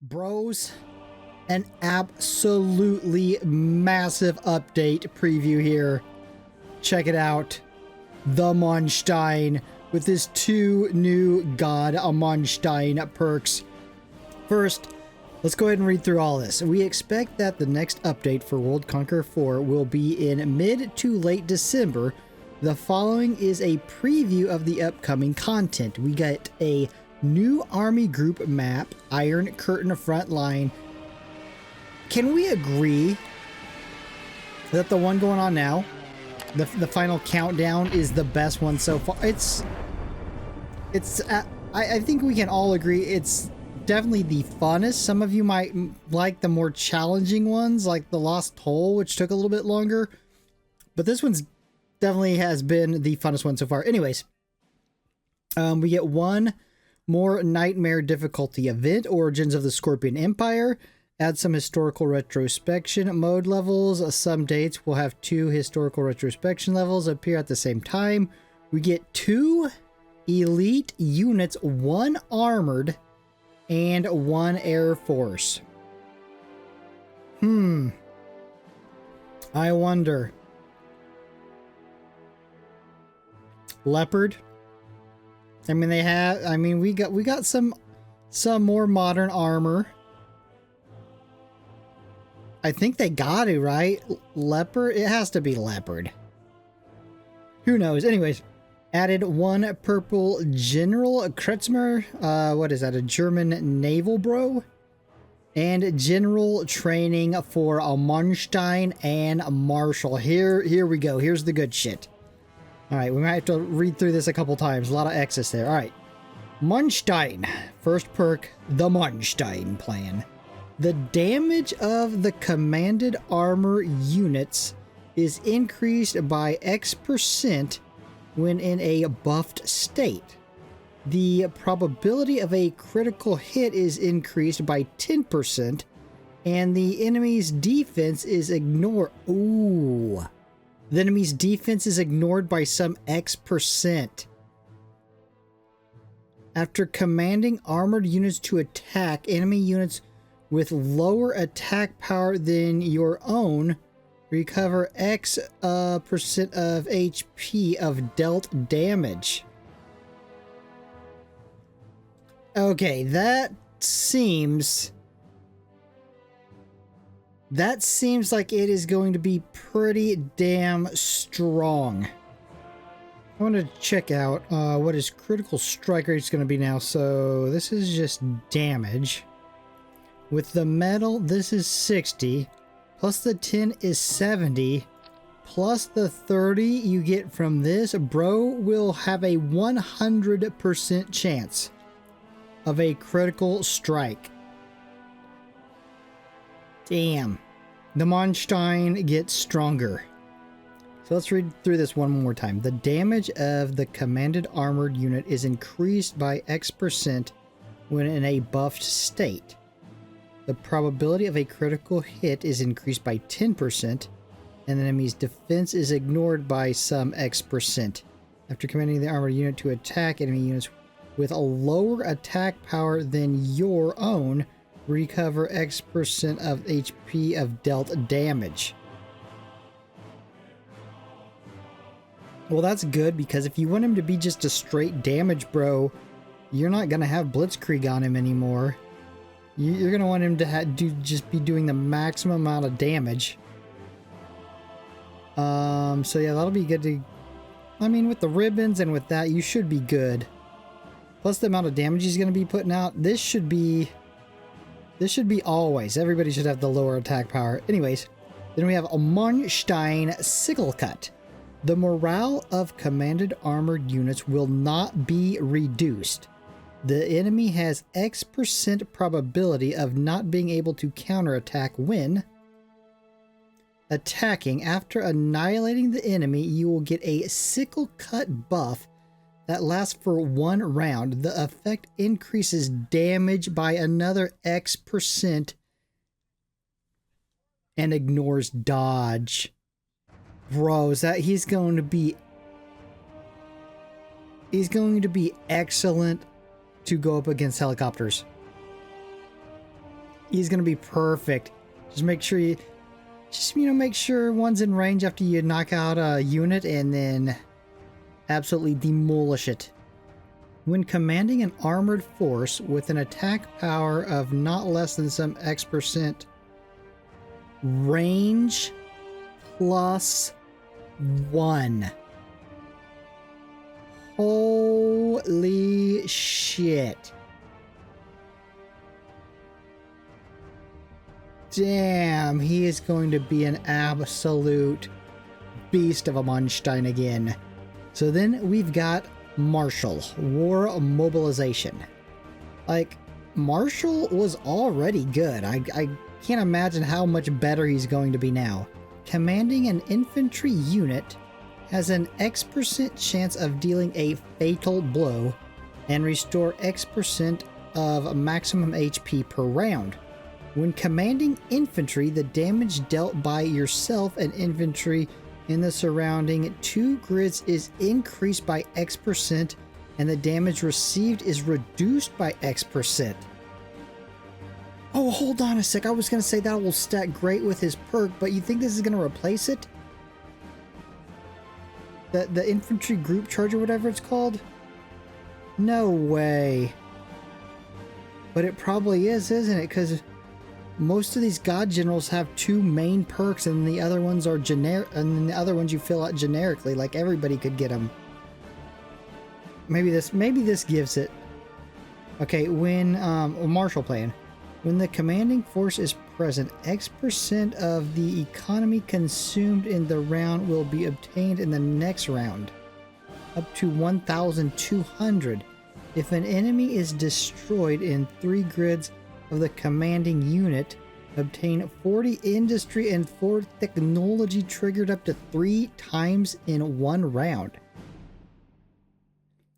Bros, an absolutely massive update preview here. Check it out. The Manstein with his two new God Manstein perks. First, let's go ahead and read through all this. We expect that the next update for World Conqueror 4 will be in mid to late December. The following is a preview of the upcoming content. We get a new army group map, Iron Curtain Frontline. Can we agree that the one going on now, the final countdown, is the best one so far? I think we can all agree it's definitely the funnest. Some of you might like the more challenging ones, like the Lost Hole, which took a little bit longer, but this one's definitely has been the funnest one so far. Anyways, we get one more Nightmare difficulty event, Origins of the Scorpion Empire. Add some historical retrospection mode levels. Some dates will have 2 historical retrospection levels appear at the same time. We get 2 elite units, 1 armored and 1 air force. I wonder. Leopard. I mean, they have. I mean, we got some more modern armor. I think they got it right. Leopard. It has to be leopard. Who knows? Anyways, added 1 purple General Kretzmer. What is that? A German naval bro. And general training for a Manstein and a Marshal. Here we go. Here's the good shit. All right, we might have to read through this a couple times. A lot of X's there. All right. Manstein. First perk, the Manstein plan. The damage of the commanded armor units is increased by X% when in a buffed state. The probability of a critical hit is increased by 10%, and the enemy's defense is ignored. Ooh. The enemy's defense is ignored by some X%. After commanding armored units to attack, enemy units with lower attack power than your own recover X percent of HP of dealt damage. Okay, that seems like it is going to be pretty damn strong. I want to check out what his critical strike rate is going to be now. So this is just damage. With the metal, this is 60. Plus the 10 is 70. Plus the 30 you get from this. Bro will have a 100% chance of a critical strike. Damn. The Manstein gets stronger. So let's read through this one more time. The damage of the commanded armored unit is increased by X% when in a buffed state. The probability of a critical hit is increased by 10%, and the enemy's defense is ignored by some X%. After commanding the armored unit to attack, enemy units with a lower attack power than your own recover X% of HP of dealt damage. Well, that's good, because if you want him to be just a straight damage bro, you're not going to have Blitzkrieg on him anymore. You're going to want him to just be doing the maximum amount of damage. So yeah, that'll be good to... I mean, with the ribbons and with that, you should be good. Plus the amount of damage he's going to be putting out, this should be always. Everybody should have the lower attack power. Anyways, then we have a Manstein Sickle Cut. The morale of commanded armored units will not be reduced. The enemy has X% probability of not being able to counterattack when attacking. After annihilating the enemy, you will get a Sickle Cut buff that lasts for 1 round. The effect increases damage by another X% and ignores dodge. Bro, he's going to be excellent to go up against helicopters. He's gonna be perfect. Just make sure you, make sure one's in range after you knock out a unit and then absolutely demolish it. When commanding an armored force with an attack power of not less than some X%, range +1. Holy shit. Damn, he is going to be an absolute beast of a Manstein again. So then we've got Marshal, War Mobilization. Like, Marshal was already good. I can't imagine how much better he's going to be now. Commanding an infantry unit has an X% chance of dealing a fatal blow and restore X% of maximum HP per round. When commanding infantry, the damage dealt by yourself and infantry in the surrounding 2 grids is increased by X% and the damage received is reduced by X%. Oh, hold on a sec. I was going to say that will stack great with his perk, but you think this is going to replace it? The infantry group charge or whatever it's called? No way. But it probably is, isn't it? Because most of these god generals have 2 main perks and the other ones are generic, and then the other ones you fill out generically, like everybody could get them. Maybe this gives it. Okay, when Marshal plan. When the commanding force is present, X% of the economy consumed in the round will be obtained in the next round, up to 1,200. If an enemy is destroyed in 3 grids of the commanding unit, obtain 40 industry and 4 technology triggered up to 3 times in 1 round.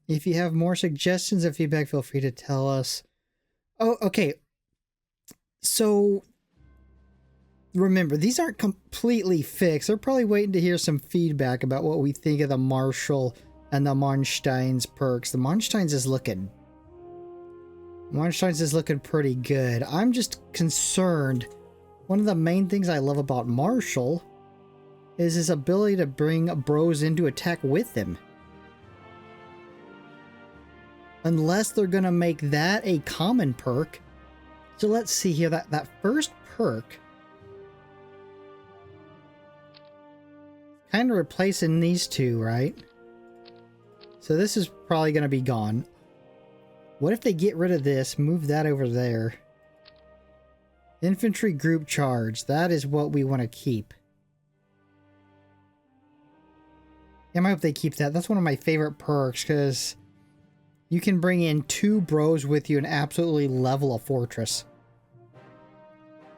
If you have more suggestions or feedback, feel free to tell us. Oh, okay. So, remember, these aren't completely fixed. They're probably waiting to hear some feedback about what we think of the Marshal and the Manstein's perks. The Manstein's is looking pretty good. I'm just concerned. One of the main things I love about Marshal is his ability to bring bros into attack with him. Unless they're going to make that a common perk. So let's see here, that first perk kind of replacing these 2, right? So this is probably going to be gone. What if they get rid of this, move that over there? Infantry group charge, that is what we want to keep. Yeah, I hope they keep that. That's one of my favorite perks because you can bring in 2 bros with you and absolutely level a fortress.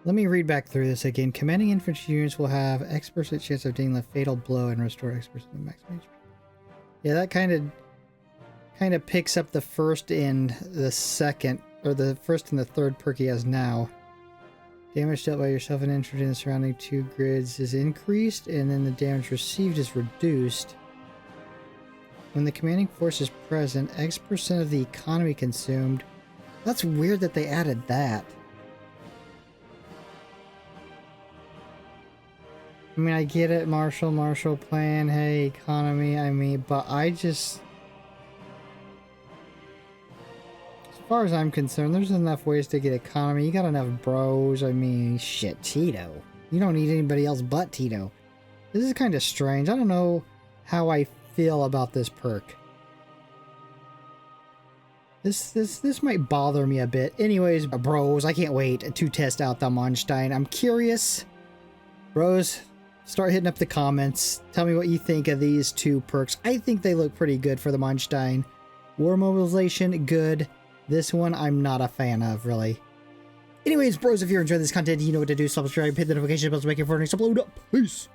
Let me read back through this again. Commanding infantry units will have X% chance of dealing a fatal blow and restore X% of maximum HP. Yeah, that kind of picks up the first and the second, or the first and the third perk he has now. Damage dealt by yourself and infantry in the surrounding 2 grids is increased, and then the damage received is reduced. When the commanding force is present, X% of the economy consumed. That's weird that they added that. I mean, I get it, Marshal plan, hey, economy, I mean, but I just... As far as I'm concerned, there's enough ways to get economy. You got enough bros, I mean, shit, Tito. You don't need anybody else but Tito. This is kind of strange. I don't know how I feel about this perk. This might bother me a bit. Anyways, bros, I can't wait to test out the Manstein. I'm curious. Bros, start hitting up the comments. Tell me what you think of these 2 perks. I think they look pretty good for the Manstein. War Mobilization, good. This one, I'm not a fan of, really. Anyways, bros, if you're enjoying this content, you know what to do. Subscribe, hit the notification bell to make your next upload up. Peace.